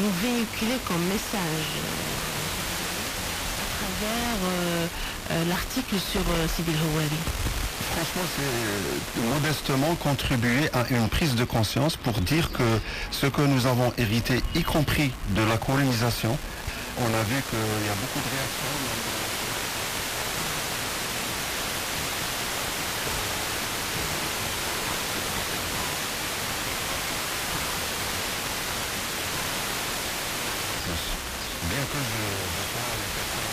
nous véhiculer comme message à travers l'article sur Sidi El Houari? Franchement, c'est modestement contribuer à une prise de conscience pour dire que ce que nous avons hérité, y compris de la colonisation, on a vu qu'il y a beaucoup de réactions. Bien que je sois une personne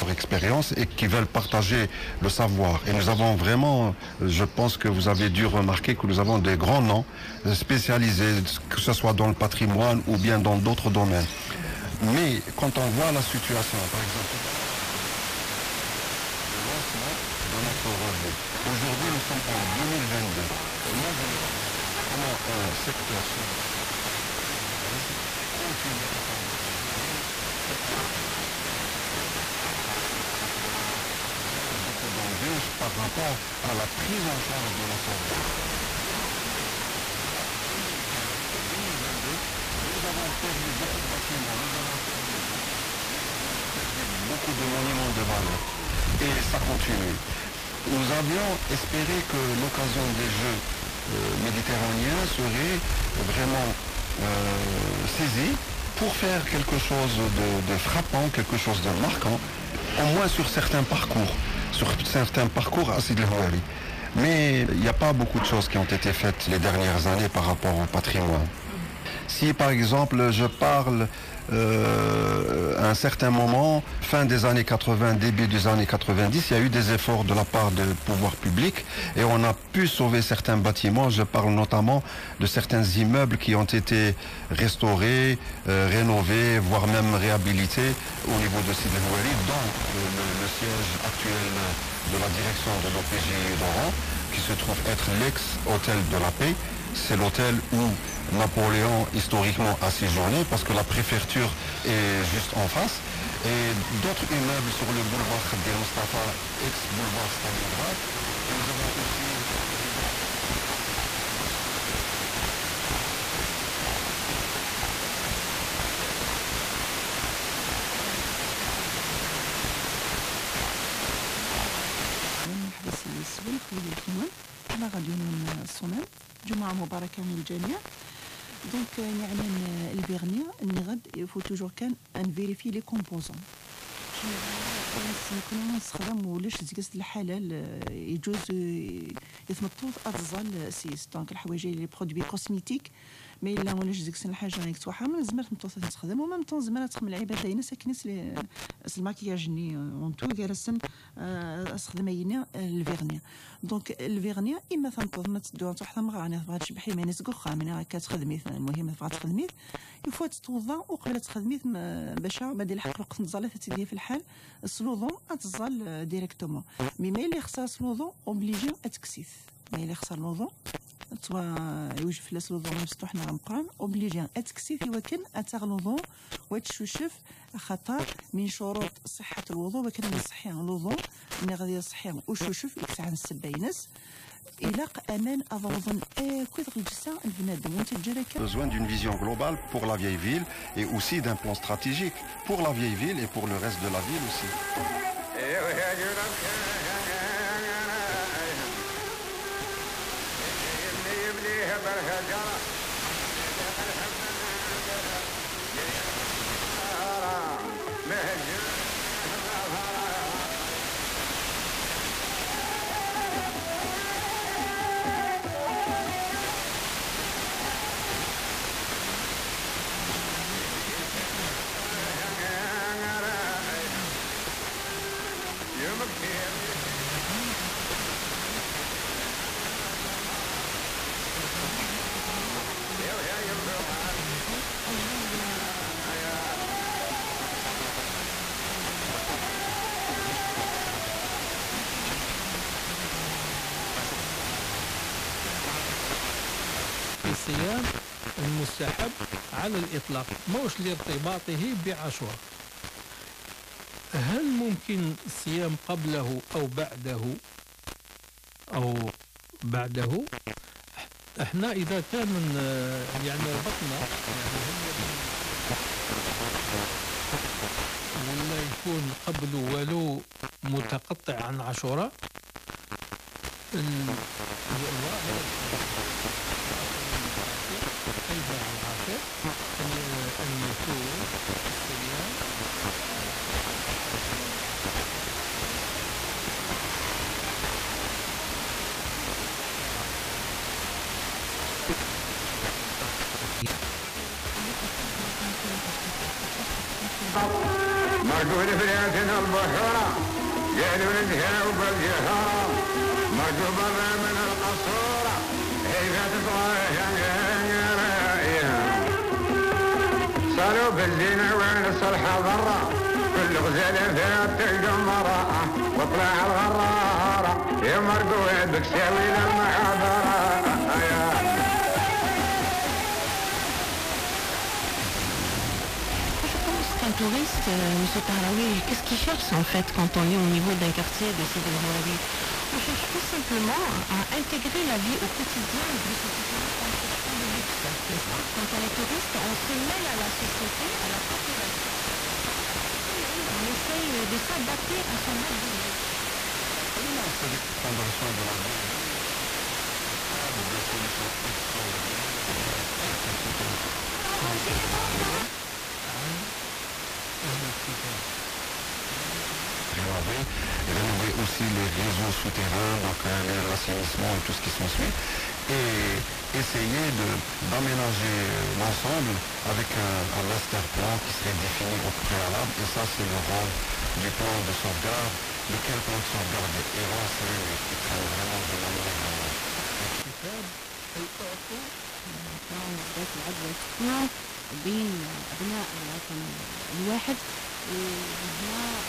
leur expérience et qui veulent partager le savoir. Et nous avons vraiment, je pense que vous avez dû remarquer que nous avons des grands noms spécialisés, que ce soit dans le patrimoine ou bien dans d'autres domaines. Mais quand on voit la situation, par exemple, le lancement de notre revue. Aujourd'hui, nous sommes en 2022. Comment un secteur continue par rapport à la prise en charge de la santé. Nous avons perdu beaucoup de bâtiments, nous avons perdu beaucoup de monuments de valeur. Et ça continue. Nous avions espéré que l'occasion des Jeux méditerranéens serait vraiment saisie pour faire quelque chose de frappant, quelque chose de marquant, au moins sur certains parcours à Sidi El Houari. Mais il n'y a pas beaucoup de choses qui ont été faites les dernières années par rapport au patrimoine. Si par exemple je parle à un certain moment, fin des années 80, début des années 90, il y a eu des efforts de la part des pouvoirs publics et on a pu sauver certains bâtiments. Je parle notamment de certains immeubles qui ont été restaurés, rénovés, voire même réhabilités au niveau de Sidi El Houari, dont le siège actuel de la direction de l'OPJ d'Oran, qui se trouve être l'ex-hôtel de la paix. C'est l'hôtel où Napoléon historiquement a séjourné parce que la préfecture est juste en face. Et d'autres immeubles sur le boulevard Khadir Mustafa, ex-boulevard Stalingrad. Nous avons aussi على راديو الصومال. جمعة مباركة للجميع. دونك يعني البيرنيا غد يفو توجور كان ان فيريفي لي كومبوزون. كنا نستخدم ولاش زكاس الحلال يجوز يثمطوط افضل سيس دونك الحوايج لي برودوي كوسميتيك مي لا ولاش زكاس الحاجه غيك توحا من زمان تمطوط نستخدم وما مطون زمان تخدم العبادين ساكنس لي الماكياج ني اون تو جالسن استخدمينا الفيرنيا دونك الفيرنيا اما تنطوط ما تدو تحت مغاني تبغى تشبحي ماني سكوخا ماني كتخدمي المهم تبغى تخدمي يفوا تتوضا وقبل تخدمي باش ما دير الحق الوقت نتزال تدي في الحال السلوظون اتزال ديريكتومون مي اللي خصها سلوظون اوبليجي اتكسيث مي اللي خصها لوظون توا يوجد في السلوظون مفتوح نهار مقام اوبليجي اتكسيث وكن اتغلوظون وتشوشف خطر من شروط صحة الوضوء وكان من صحيح الوضوء من غادي صحيح وشوشف يكسع السباينس besoin d'une vision globale pour la vieille ville et aussi d'un plan stratégique pour la vieille ville et pour le reste de la ville aussi. الصيام المستحب على الإطلاق موش لارتباطه بعشوة. هل يمكن الصيام قبله أو بعده. احنا إذا كان يعني ربطنا يعني ولا يكون قبله ولو متقطع عن عاشوراء أيضا العاشر أن يكون الصيام مرجو لفرياتنا البحورة قالوا نتهاوب بالجهارة مرجو برا من القصورة هيفا صاروا بالزينة وين الصلحة ضرة كل غزالة فيها تلقى مرأة واطلع الغرارة يا مرجو بك ساوي لما حضرة. Un touriste, M. Tahraoui, qu'est-ce qu'il cherche en fait quand on est au niveau d'un quartier de Sidi El Houari? On cherche tout simplement à intégrer la vie au quotidien de ce conception de luxe. Quand on est touriste, on se mêle à la société, à la population. On essaye de s'adapter à son mode de vie. Prendre soin de la vie. Rénover aussi les réseaux souterrains, donc l'assainissement et tout ce qui s'ensuit, et essayer d'aménager l'ensemble avec un master plan qui serait défini au préalable, et ça c'est le rôle du plan de sauvegarde, lequel plan de sauvegarde est renseigné et qui traîne vraiment de manière بين أبناء الوطن الواحد وأبناء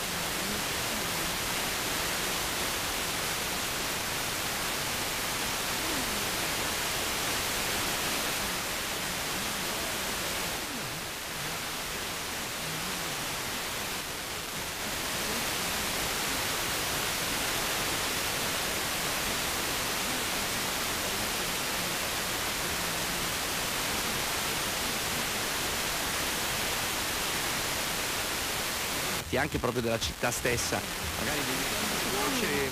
anche proprio della città stessa, magari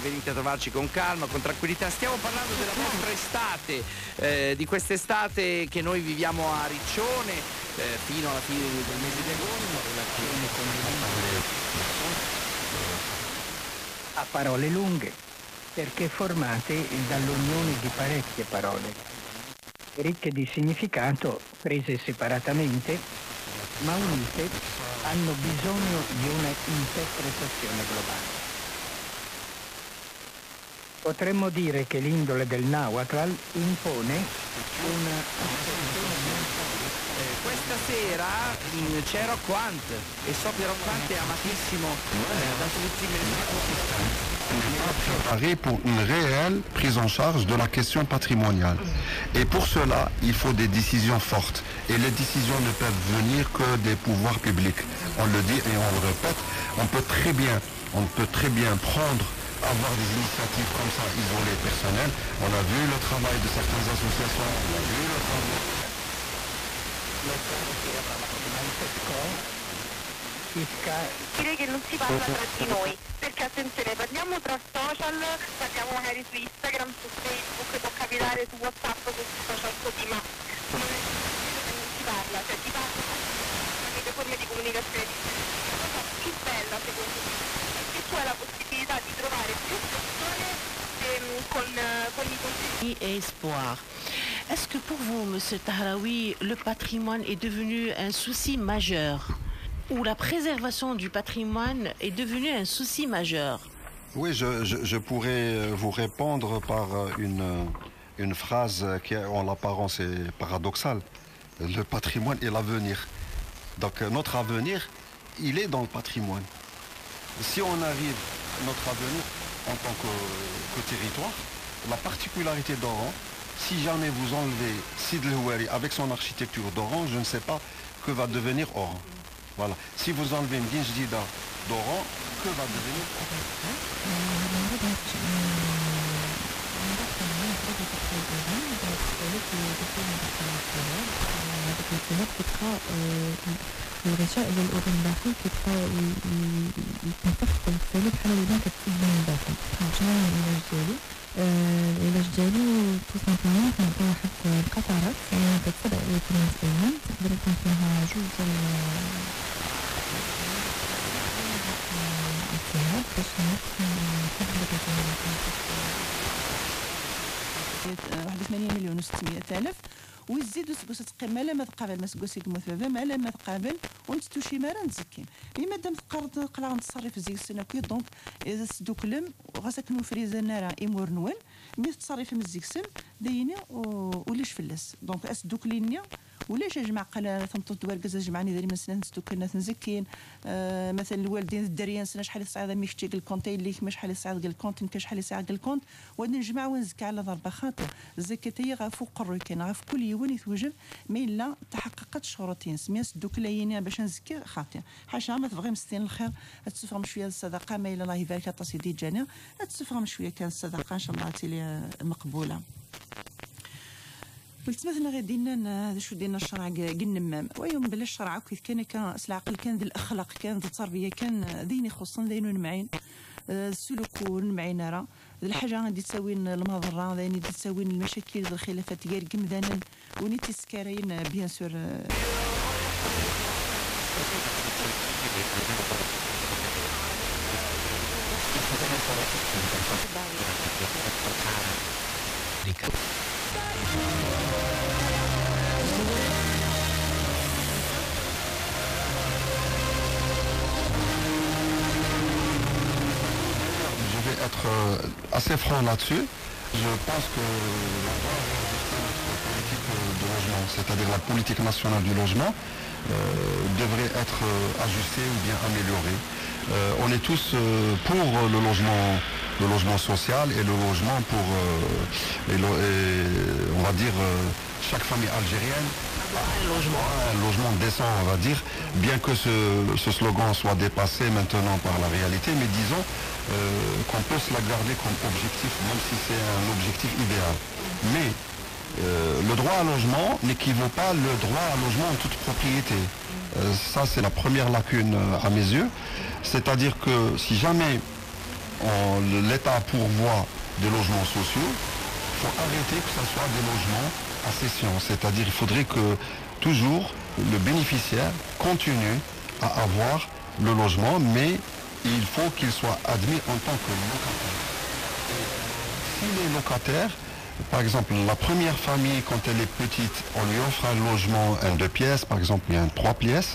venite a trovarci con calma, con tranquillità. Stiamo parlando della vostra estate, di quest'estate che noi viviamo a Riccione fino alla fine del mese di agosto, relazione con a parole lunghe, perché formate dall'unione di parecchie parole, ricche di significato, prese separatamente, ma unite hanno bisogno di una interpretazione globale. Potremmo dire che l'indole del Nahuatl impone una... Questa sera c'è Rocco Hunt e so che Rocco Hunt è amatissimo da tutti. Préparer pour une réelle prise en charge de la question patrimoniale. Et pour cela, il faut des décisions fortes. Et les décisions ne peuvent venir que des pouvoirs publics. On le dit et on le répète, on peut très bien prendre, avoir des initiatives comme ça, isolées, personnelles. On a vu le travail de certaines associations, on a vu le travail... Dire che non si parla tra di noi, perché attenzione, parliamo tra social, parliamo magari su Instagram, su Facebook, può capitare su WhatsApp, su social così, ma non si parla, cioè si parla tramite forme di comunicazione. La cosa più bella secondo me è che tu hai la possibilità di trovare più persone con i consigli et espoir. Est-ce que pour vous, M. Tahraoui, le patrimoine est devenu un souci majeur? Où la préservation du patrimoine est devenue un souci majeur? Oui, je pourrais vous répondre par une phrase qui, en apparence, est paradoxale. Le patrimoine est l'avenir. Donc notre avenir, il est dans le patrimoine. Si on arrive à notre avenir en tant que territoire, la particularité d'Oran, si jamais vous enlevez Sidi El Houari avec son architecture d'Oran, je ne sais pas que va devenir Oran. Voilà. Si vous enlevez Medine Jdida d'Oran, que va devenir الغشاء للأذن داخل كيبقى يتنفخ في السالب بحال الودان كتسد من الداخل. شنو هو العلاج ديالو؟ العلاج ديالو تو سامبلومون كنعطي واحد القطرات يعني كتسبع على 8 أيام تقدر يكون فيها جوج ديال الالتهاب باش واحد 8 مليون و600 ألف ويزيدوا سكوس تقيم لا ما تقابل ما سكوس مثبه ما لا ما تقابل ونتو شي مره نتزكي لي مادام تقرض قلا نتصرف زي السنه كي دونك اذا سدو كلم غاسكنو فريزا نارا ايمور نوال مي تصرف من زيكسم دايني وليش فلس دونك اسدو كلينيا ولاش جمع قال ثمطط ورقز جمعني ذري من سنه ستو كنا تنزكين مثلا الوالدين الدريان سنه شحال صعيده ميشتي الكونتي اللي كما شحال صعيد الكونت كاش شحال صعيد الكونت ونجمع ونزكي على ضربه خاطر الزكاتيه غافو قرو كان غاف كل يوم يتوجب ما الا تحققت شروطين سمياس دوك لاينين باش نزكي خاطر حاشا ما تبغي مستين الخير تسفهم شويه الصدقه ما الا الله يبارك تصيدي جانا تسفهم شويه كان الصدقه ان شاء الله تلي مقبوله. قلت مثلا غادي هذا شو دينا الشرع قنمام ويوم بلا الشرع كيف كان العقل كان ذي الاخلاق كان ذي التربيه كان ديني خصوصا دينو نمعين السلوك نمعين راه الحاجه غادي تساوي المضره غادي تساوي المشاكل الخلافات ديال قمدانا ونيتي سكارين بيان سور Je vais être assez franc là-dessus. Je pense que l'on doit ajuster notre politique de logement, c'est-à-dire la politique nationale du logement, devrait être ajustée ou bien améliorée. On est tous pour le logement social et le logement pour, on va dire, chaque famille algérienne a un logement décent, on va dire, bien que ce slogan soit dépassé maintenant par la réalité, mais disons qu'on peut se la garder comme objectif, même si c'est un objectif idéal. Mais le droit à logement n'équivaut pas le droit à logement en toute propriété. Ça, c'est la première lacune à mes yeux. C'est-à-dire que si jamais l'État pourvoit des logements sociaux, il faut arrêter que ce soit des logements à cession. C'est-à-dire qu'il faudrait que toujours le bénéficiaire continue à avoir le logement, mais il faut qu'il soit admis en tant que locataire. S'il est locataire, par exemple, la première famille, quand elle est petite, on lui offre un logement, un 2 pièces, par exemple, il y a un 3 pièces,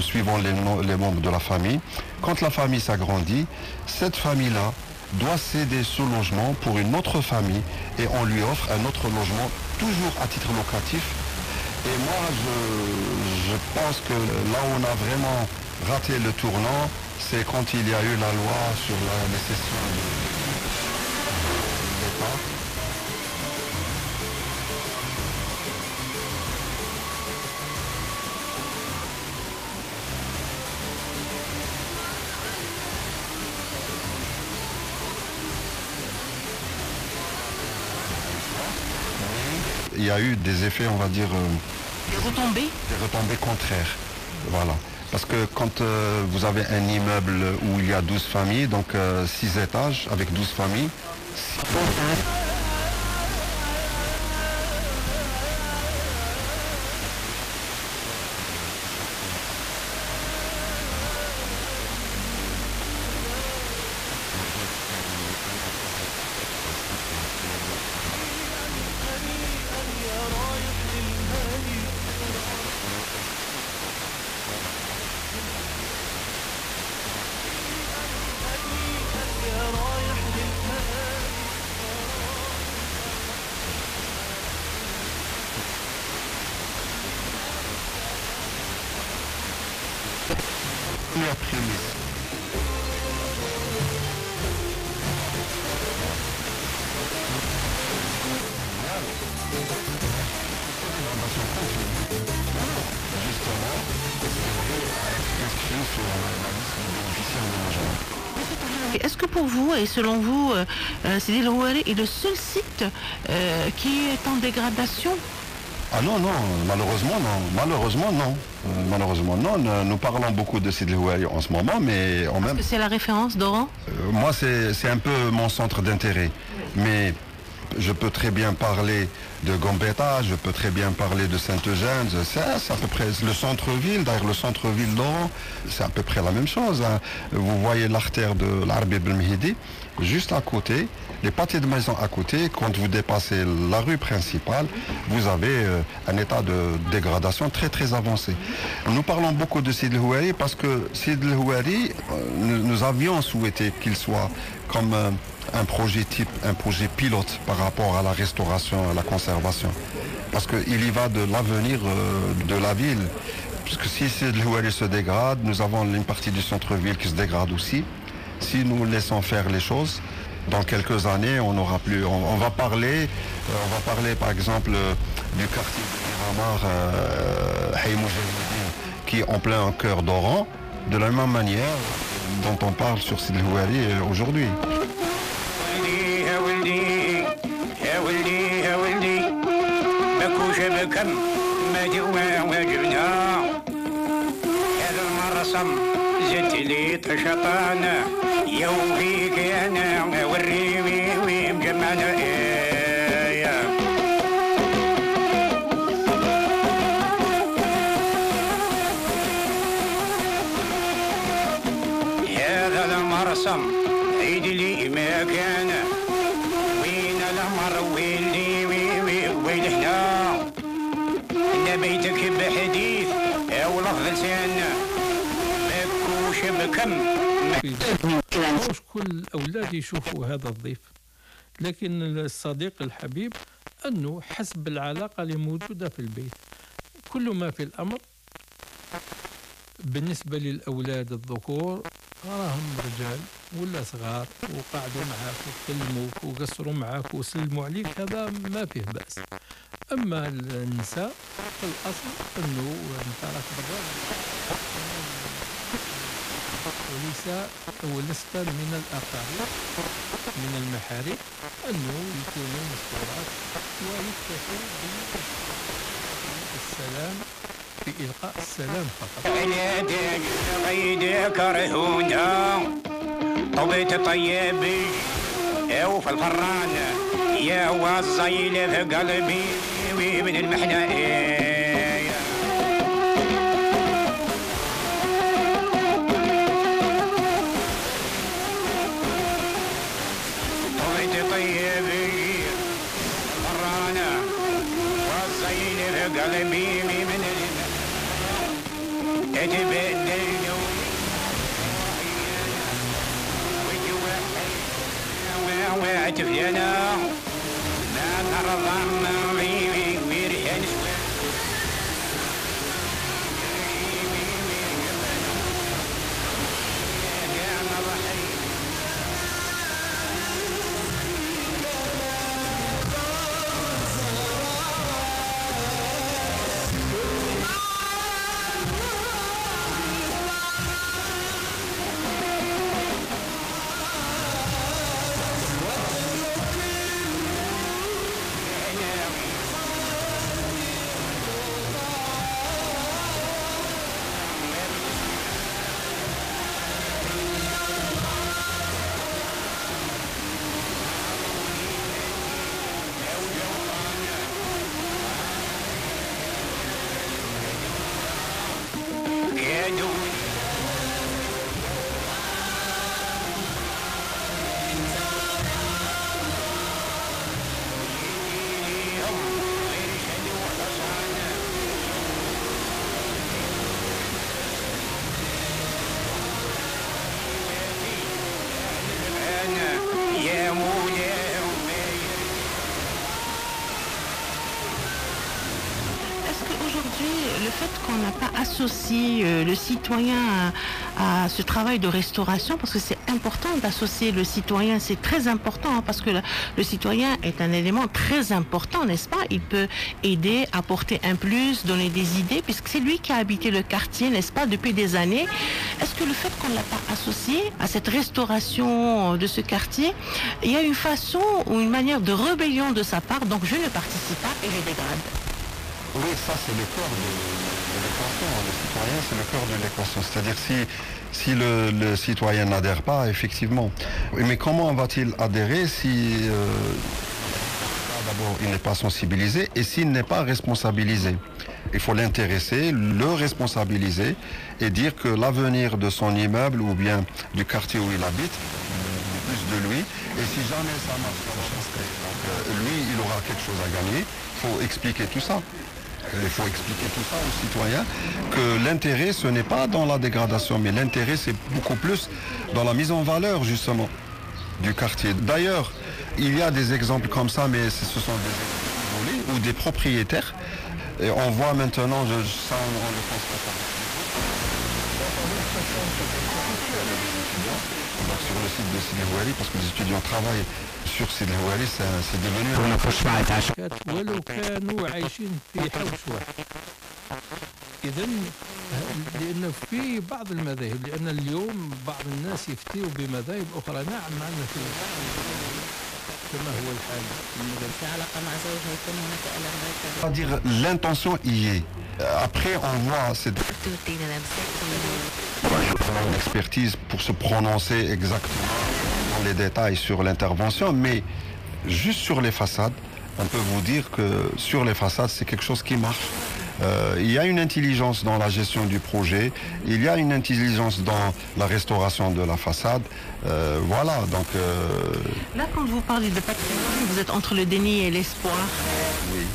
suivant les membres de la famille. Quand la famille s'agrandit, cette famille-là doit céder ce logement pour une autre famille et on lui offre un autre logement, toujours à titre locatif. Et moi, je pense que là où on a vraiment raté le tournant, c'est quand il y a eu la loi sur les cessions de l'État. Il y a eu des effets, on va dire... des retombées contraires. Voilà. Parce que quand vous avez un immeuble où il y a 12 familles, donc 6 étages avec 12 familles... Première prémisse. dégradation continue. Justement, c'est inscrit sur la liste des bénéficiaires de logement. Est-ce que pour vous et selon vous, Sidi El Houari est le seul site qui est en dégradation? Ah non, non, malheureusement non. Malheureusement non. Nous parlons beaucoup de Sidi El Houari en ce moment, mais en même... C'est la référence d'Oran? Moi, c'est un peu mon centre d'intérêt. Mais je peux très bien parler de Gambetta, je peux très bien parler de Saint-Eugène, c'est à peu près le centre-ville, d'ailleurs le centre-ville d'Oran, c'est à peu près la même chose. Hein. Vous voyez l'artère de l'Arbi Ben Mehdi, juste à côté, les pâtés de maison à côté, quand vous dépassez la rue principale, vous avez un état de dégradation très très avancé. Nous parlons beaucoup de Sidi El Houari parce que Sidi El Houari, nous avions souhaité qu'il soit comme un projet type, un projet pilote par rapport à la restauration, à la conservation. Parce qu'il y va de l'avenir de la ville. Puisque si Sidi El Houari se dégrade, nous avons une partie du centre-ville qui se dégrade aussi. Si nous laissons faire les choses, dans quelques années, on aura plus. On va parler par exemple du quartier de Miramar, Haï Moujahidine, qui est en plein cœur d'Oran, de la même manière dont on parle sur Sidi El Houari aujourd'hui. زدت لي تشطانة يوميك أنا والريوي مجمعنا هذا المرسم عيد لي ما كان وين الأمر وين لي وين هنا نبيتك بحديث أو لفظ لسان مش كل الأولاد يشوفوا هذا الضيف، لكن الصديق الحبيب أنه حسب العلاقة اللي موجودة في البيت كل ما في الأمر بالنسبة للأولاد الذكور راهم رجال ولا صغار وقعدوا معاك وكلموك وقصروا معاك وسلموا عليك، هذا ما فيه بأس. أما النساء في الأصل أنه أنت راك برا ولست من الأقارب من المحارم أنه يكونوا مسطورات ويكتفوا بالسلام بإلقاء السلام فقط. عنادك غيدك رهونا طبيت طيبي أو في الفران يا وصيل في قلبي ومن المحنة قلبي من تتبدل وتفلنا ما ترضى ويرهن associe le citoyen à ce travail de restauration, parce que c'est important d'associer le citoyen, c'est très important, hein, parce que le citoyen est un élément très important, n'est-ce pas? Il peut aider, apporter un plus, donner des idées, puisque c'est lui qui a habité le quartier, n'est-ce pas, depuis des années. Est-ce que le fait qu'on ne l'a pas associé à cette restauration de ce quartier, il y a une façon ou une manière de rébellion de sa part, donc je ne participe pas et je dégrade? Oui, ça c'est le cœur de l'équation. Le citoyen, c'est le cœur de l'équation. C'est-à-dire si le citoyen n'adhère pas, effectivement. Mais comment va-t-il adhérer si d'abord il n'est pas sensibilisé et s'il n'est pas responsabilisé? Il faut l'intéresser, le responsabiliser et dire que l'avenir de son immeuble ou bien du quartier où il habite, plus de lui. Et si jamais ça marche, donc, lui, il aura quelque chose à gagner. Il faut expliquer tout ça. Il faut expliquer tout ça aux citoyens, que l'intérêt, ce n'est pas dans la dégradation, mais l'intérêt, c'est beaucoup plus dans la mise en valeur, justement, du quartier. D'ailleurs, il y a des exemples comme ça, mais ce sont des exemples ou des propriétaires. Et on voit maintenant, ça, on le constate sur le site de Sidi Houari, parce que les étudiants travaillent sur Sidi Houari, c'est devenu ولو كانوا عايشين في حوش واحد. إذا لأن في بعض المذاهب، لأن اليوم بعض الناس يفتيوا بمذاهب أخرى. نعم، معنا في كما هو الحال. في علاقة مع زوجها يكون هناك ألم هكذا. C'est-à-dire l'intention y est. Après, on voit cette expertise pour se prononcer exactement dans les détails sur l'intervention, mais juste sur les façades, on peut vous dire que sur les façades, c'est quelque chose qui marche. Il y a une intelligence dans la gestion du projet, il y a une intelligence dans la restauration de la façade. Voilà, donc... Là, quand vous parlez de patrimoine, vous êtes entre le déni et l'espoir. Oui.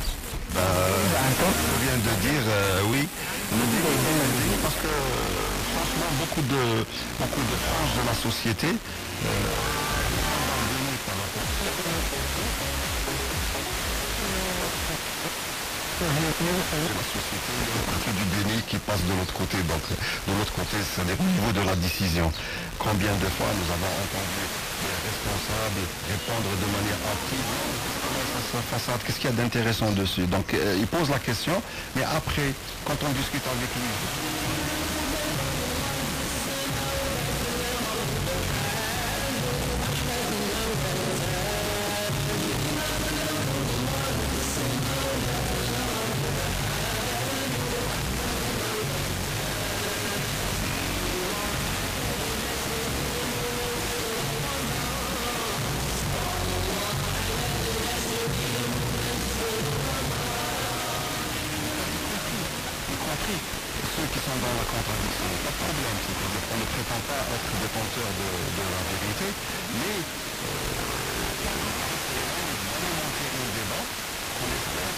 Je viens de dire oui. Parce que franchement, beaucoup de franges de la société du déni qui passe de l'autre côté. Donc de l'autre côté, c'est au niveau de la décision. Combien de fois nous avons entendu les responsables répondre de manière active sa façade, qu'est-ce qu'il y a d'intéressant dessus? Donc il pose la question, mais après, quand on discute avec lui, ceux qui sont dans la contradiction, pas de problème, c'est-à-dire qu'on ne prétend pas être détenteur de la vérité, mais un débat qu'on espère.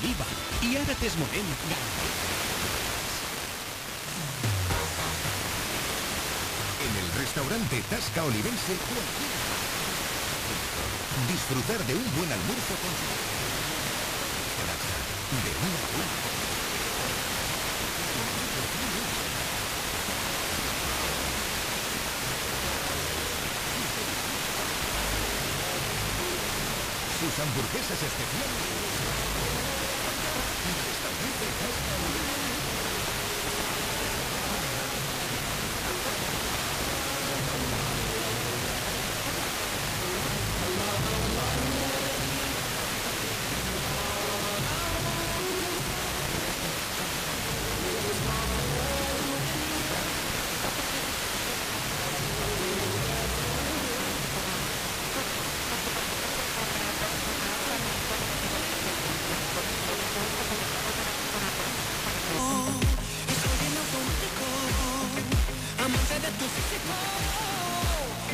d'oliva. I ara t'és moment en el restaurante Tasca Olivense, disfrutar de un buen almuerzo con su de una buena. Sus hamburguesas especiales. Restaurante Tasca Olivense.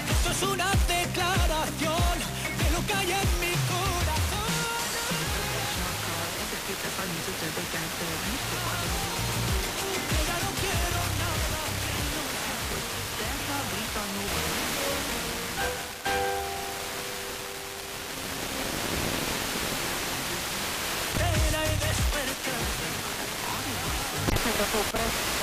Esto es una declaración de lo que hay en mi corazón. Ya no quiero nada Dopo presto,